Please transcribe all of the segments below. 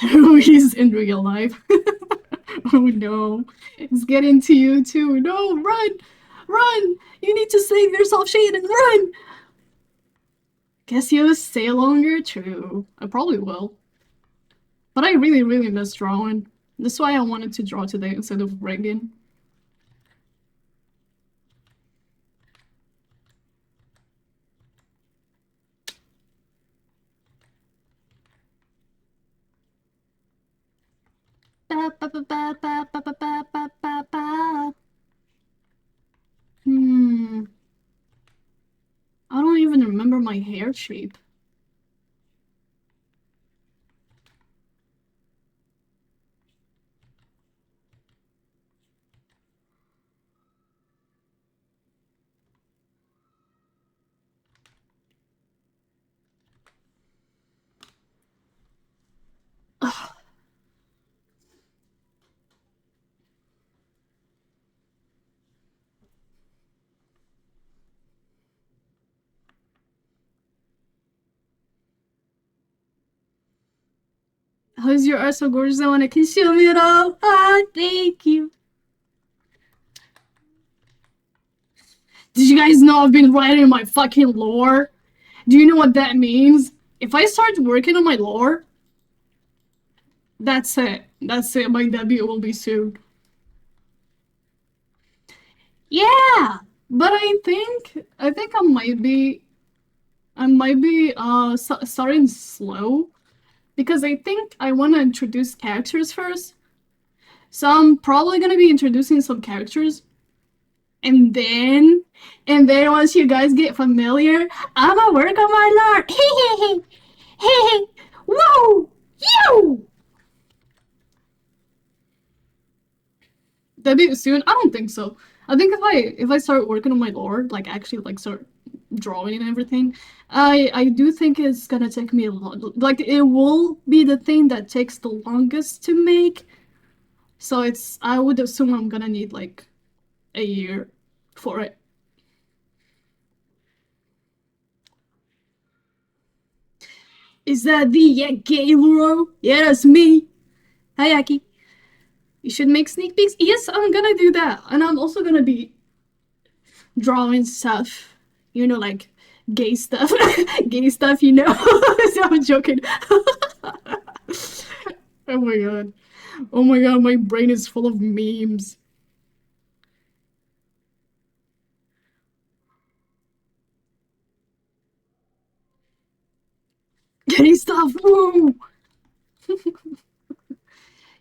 Who is in real life. Oh no, it's getting to you too. No, run, run! You need to save yourself, Shaden. Run! Guess you'll stay longer. True, I probably will. But I really, really miss drawing. That's why I wanted to draw today instead of rigging. Ba, ba, ba, ba, ba, ba, ba, ba, ba, ba, ba. Hmm. I don't even remember my hair shape. How's your art so gorgeous? I want to consume it all. Ah, thank you. Did you guys know I've been writing my fucking lore? Do you know what that means? If I start working on my lore, that's it. That's it. My debut will be soon. Yeah, but I think I might be starting slow because I think I want to introduce characters first. So I'm probably gonna be introducing some characters, and then once you guys get familiar, I'ma work on my lore. Hey, hey, hey, whoa, you! Debut soon? I don't think so. I think if I start working on my lore, like actually like start drawing and everything, I do think it's gonna take me a lot. Like it will be the thing that takes the longest to make. So I would assume I'm gonna need like a year for it. Is that the Gayloro? Yeah, that's me. Hi, Aki. You should make sneak peeks. Yes, I'm gonna do that, and I'm also gonna be drawing stuff. You know, like gay stuff, gay stuff. You know. So I'm joking. Oh my god. Oh my god, my brain is full of memes. Gay stuff. Woo!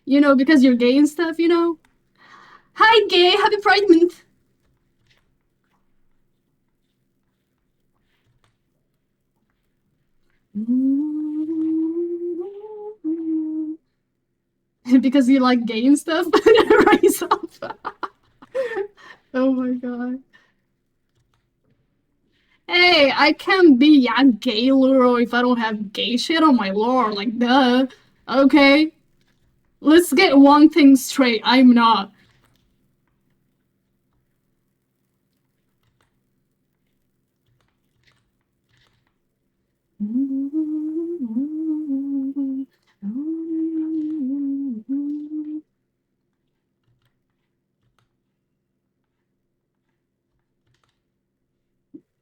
You know, because you're gay and stuff. You know. Hi, gay. Happy Pride Month. Because you like gay and stuff. Rise up. Oh my god. Hey, I can't be ya gay lore if I don't have gay shit on my lore. Like, duh. Okay. Let's get one thing straight. I'm not.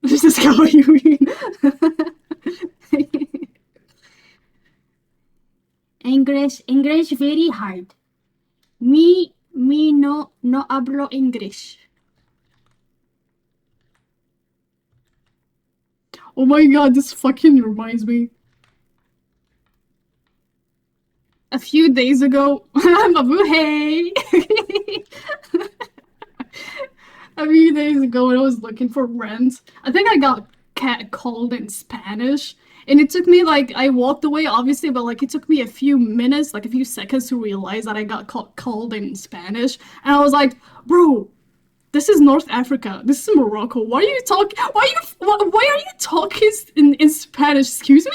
This is how you mean. English very hard. Me no hablo English. Oh my god, this fucking reminds me. A few days ago, Mabu, hey! A few days ago, when I was looking for rent, I think I got catcalled in Spanish. And it took me like, I walked away, obviously, but like it took me a few minutes, like a few seconds to realize that I got called in Spanish. And I was like, bro, this is North Africa. This is Morocco. Why are you talking? Why are you talking in Spanish? Excuse me?